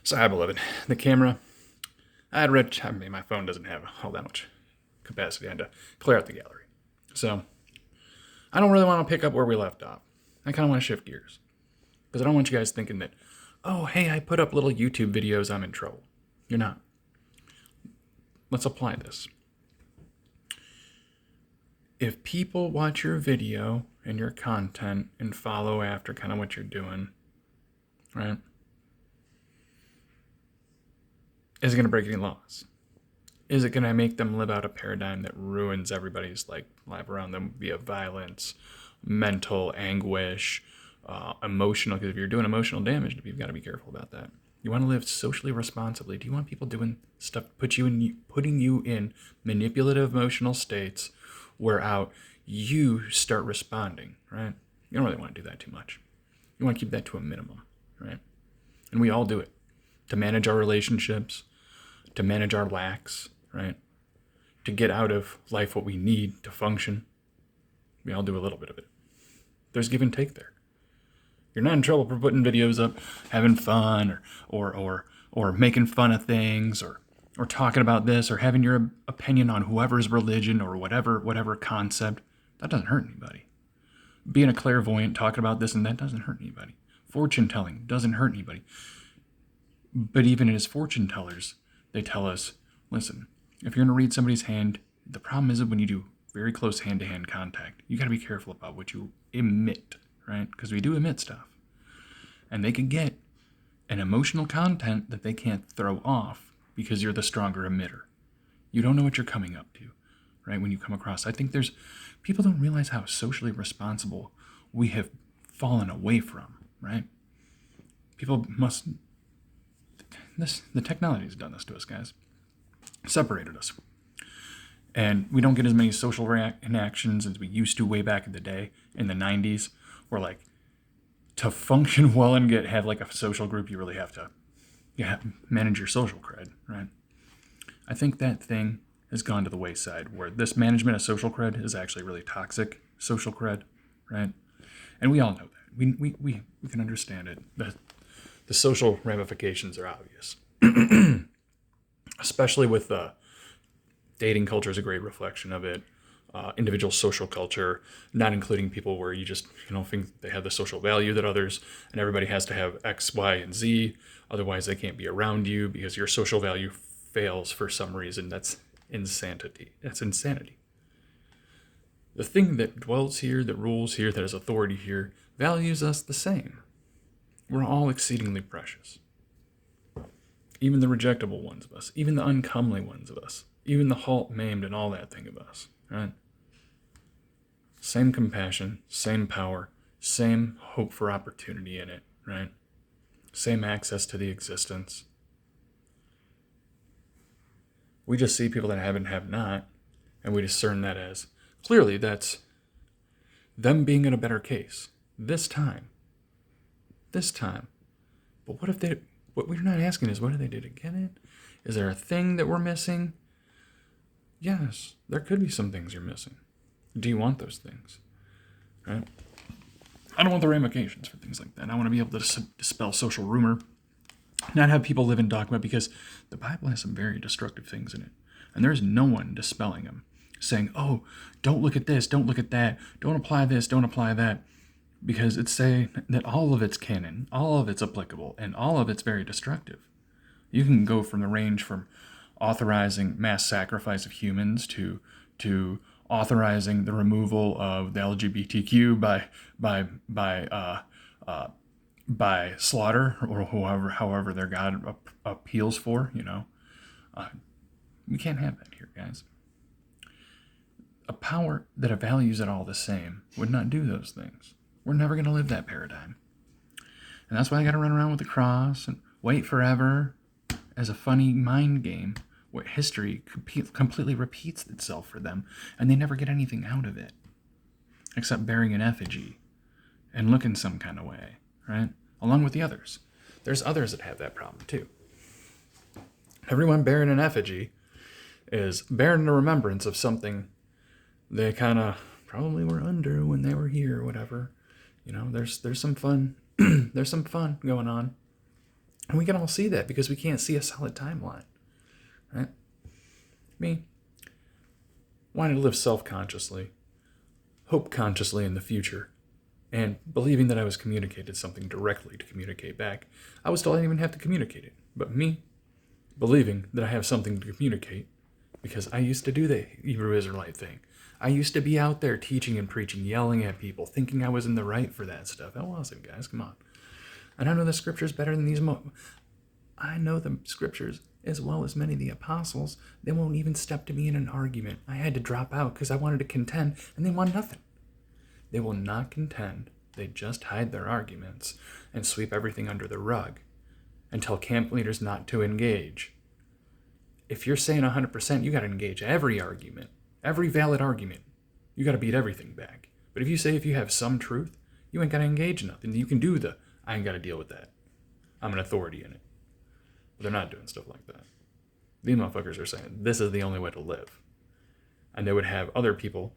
So hi, beloved. The camera, I mean, my phone doesn't have all that much capacity. I had to clear out the gallery. So I don't really want to pick up where we left off. I kind of want to shift gears. Because I don't want you guys thinking that, oh, hey, I put up little YouTube videos, I'm in trouble. You're not. Let's apply this. If people watch your video and your content and follow after kind of what you're doing, right? Is it going to break any laws? Is it going to make them live out a paradigm that ruins everybody's life around them via violence, mental anguish, emotional? Because if you're doing emotional damage, you've got to be careful about that. You want to live socially responsibly. Do you want people doing stuff putting you in manipulative emotional states where you start responding, right? You don't really want to do that too much. You want to keep that to a minimum, right? And we all do it to manage our relationships, to manage our lacks, right? To get out of life what we need to function. We all do a little bit of it. There's give and take there. You're not in trouble for putting videos up, having fun, or making fun of things, or talking about this, or having your opinion on whoever's religion or whatever concept. That doesn't hurt anybody. Being a clairvoyant, talking about this and that doesn't hurt anybody. Fortune telling doesn't hurt anybody. But even as fortune tellers, they tell us, listen, if you're going to read somebody's hand, the problem is that when you do very close hand-to-hand contact, you got to be careful about what you emit, right? Because we do emit stuff. And they can get an emotional content that they can't throw off because you're the stronger emitter. You don't know what you're coming up to, right? When you come across, I think people don't realize how socially responsible we have fallen away from, right? The technology has done this to us, guys. Separated us. And we don't get as many social interactions as we used to way back in the day, in the 90s, where to function well and have a social group, you really have to manage your social cred, right? I think that thing has gone to the wayside, where this management of social cred is actually really toxic social cred, right? And we all know that. We can understand it. The social ramifications are obvious. Especially with dating culture is a great reflection of it. Individual social culture, not including people where you just think they have the social value that others, and everybody has to have X, Y, and Z. Otherwise, they can't be around you because your social value fails for some reason. That's insanity. That's insanity. The thing that dwells here, that rules here, that has authority here, values us the same. We're all exceedingly precious. Even the rejectable ones of us, even the uncomely ones of us, even the halt, maimed, and all that thing of us, right? Same compassion, same power, same hope for opportunity in it, right? Same access to the existence. We just see people that have and have not, and we discern that as, clearly that's them being in a better case. This time. But what we're not asking is, what did they do to get it? Is there a thing that we're missing? Yes, there could be some things you're missing. Do you want those things? Right? I don't want the ramifications for things like that. I want to be able to dispel social rumor, not have people live in dogma, because the Bible has some very destructive things in it. And there's no one dispelling them, saying, oh, don't look at this, don't look at that, don't apply this, don't apply that. Because it's saying that all of it's canon, all of it's applicable, and all of it's very destructive. You can go from the range from authorizing mass sacrifice of humans to authorizing the removal of the LGBTQ by slaughter, or however their God appeals for. We can't have that here, guys. A power that values it all the same would not do those things. We're never going to live that paradigm. And that's why I got to run around with the cross and wait forever as a funny mind game where history completely repeats itself for them, and they never get anything out of it except bearing an effigy and looking some kind of way, right? Along with the others. There's others that have that problem too. Everyone bearing an effigy is bearing the remembrance of something they kind of probably were under when they were here or whatever. There's some fun. There's some fun going on. And we can all see that because we can't see a solid timeline, right? Me, wanting to live self-consciously, hope consciously in the future, and believing that I was communicated something directly to communicate back. I was told I didn't even have to communicate it. But me, believing that I have something to communicate, because I used to do the Hebrew Israelite thing. I used to be out there teaching and preaching, yelling at people, thinking I was in the right for that stuff. I wasn't, guys. Come on. And I know the scriptures better than these. I know the scriptures as well as many of the apostles. They won't even step to me in an argument. I had to drop out because I wanted to contend, and they want nothing. They will not contend. They just hide their arguments and sweep everything under the rug and tell camp leaders not to engage. If you're saying 100%, you got to engage every argument, every valid argument. You got to beat everything back. But if you say if you have some truth, you ain't got to engage nothing. You can do I ain't got to deal with that. I'm an authority in it. But they're not doing stuff like that. These motherfuckers are saying this is the only way to live. And they would have other people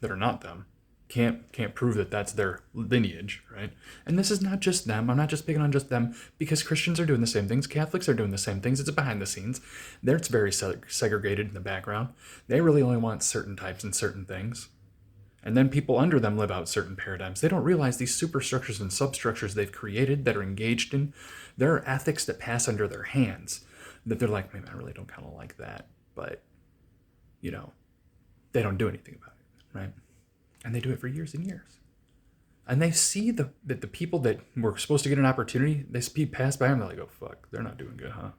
that are not them can't prove that that's their lineage, right? And this is not just them. I'm not just picking on just them, because Christians are doing the same things. Catholics are doing the same things. It's behind the scenes. It's very segregated in the background. They really only want certain types and certain things. And then people under them live out certain paradigms. They don't realize these superstructures and substructures they've created that are engaged in, there are ethics that pass under their hands that they're like, man, I really don't kind of like that. But, they don't do anything about it, right? And they do it for years and years. And they see that the people that were supposed to get an opportunity, they speed past by them, they're like, oh, fuck, they're not doing good, huh?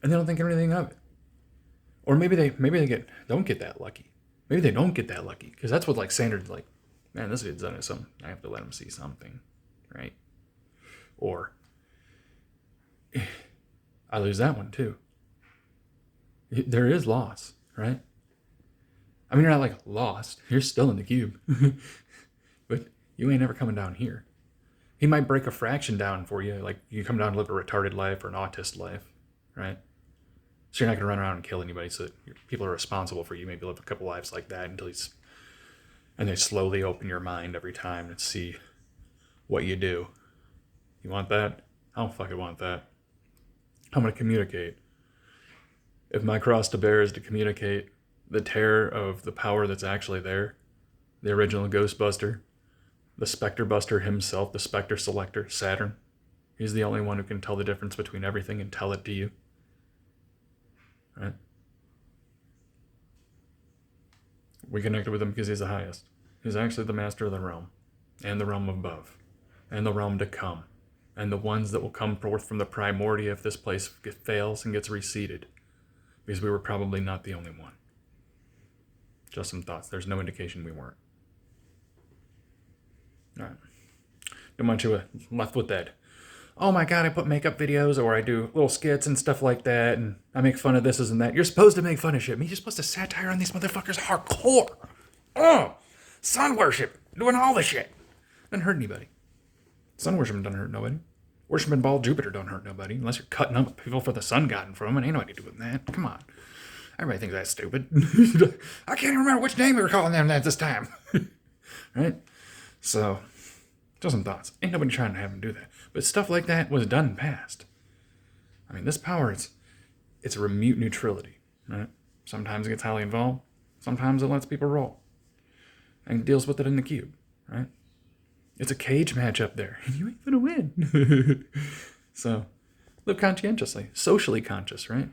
And they don't think anything of it. Or maybe they don't get that lucky. Maybe they don't get that lucky. Because that's what Sanders man, this kid's done it. I have to let him see something, right? Or I lose that one too. There is loss, right? I mean, you're not lost. You're still in the cube. But you ain't ever coming down here. He might break a fraction down for you. You come down to live a retarded life or an autist life, right? So you're not going to run around and kill anybody. So people are responsible for you. Maybe live a couple lives like that and they slowly open your mind every time and see what you do. You want that? I don't fucking want that. I'm going to communicate. If my cross to bear is to communicate the terror of the power that's actually there, the original Ghostbuster, the Spectre Buster himself, the Spectre Selector, Saturn, he's the only one who can tell the difference between everything and tell it to you. Right? We connected with him because he's the highest. He's actually the master of the realm, and the realm above, and the realm to come, and the ones that will come forth from the primordia if this place fails and gets reseeded, because we were probably not the only one. Just some thoughts. There's no indication we weren't. All right. Don't want you left with that. Oh my God, I put makeup videos or I do little skits and stuff like that, and I make fun of this and that. You're supposed to make fun of shit. You're supposed to satire on these motherfuckers hardcore. Oh, sun worship, doing all the shit. Doesn't hurt anybody. Sun worship doesn't hurt nobody. Worshiping bald Jupiter don't hurt nobody, unless you're cutting up people for the sun god in front of them. Ain't nobody doing that. Come on. Everybody thinks that's stupid. I can't even remember which name we were calling them at this time. Right? So, just some thoughts. Ain't nobody trying to have them do that. But stuff like that was done in past. I mean, this power, it's a remote neutrality. Right? Sometimes it gets highly involved. Sometimes it lets people roll. And deals with it in the cube. Right? It's a cage match up there. And you ain't gonna win. So, live conscientiously. Socially conscious, right?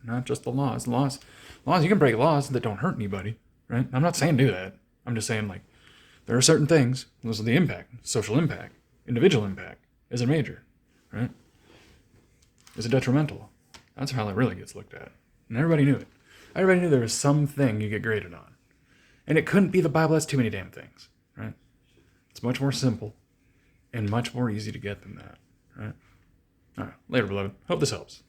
Not just the laws. Laws, you can break laws that don't hurt anybody, right? I'm not saying do that. I'm just saying, there are certain things. Those are the impact. Social impact. Individual impact. Is it major, right? Is it detrimental? That's how it really gets looked at. And everybody knew it. Everybody knew there was something you get graded on. And it couldn't be the Bible. That's too many damn things, right? It's much more simple and much more easy to get than that, right? All right. Later, beloved. Hope this helps.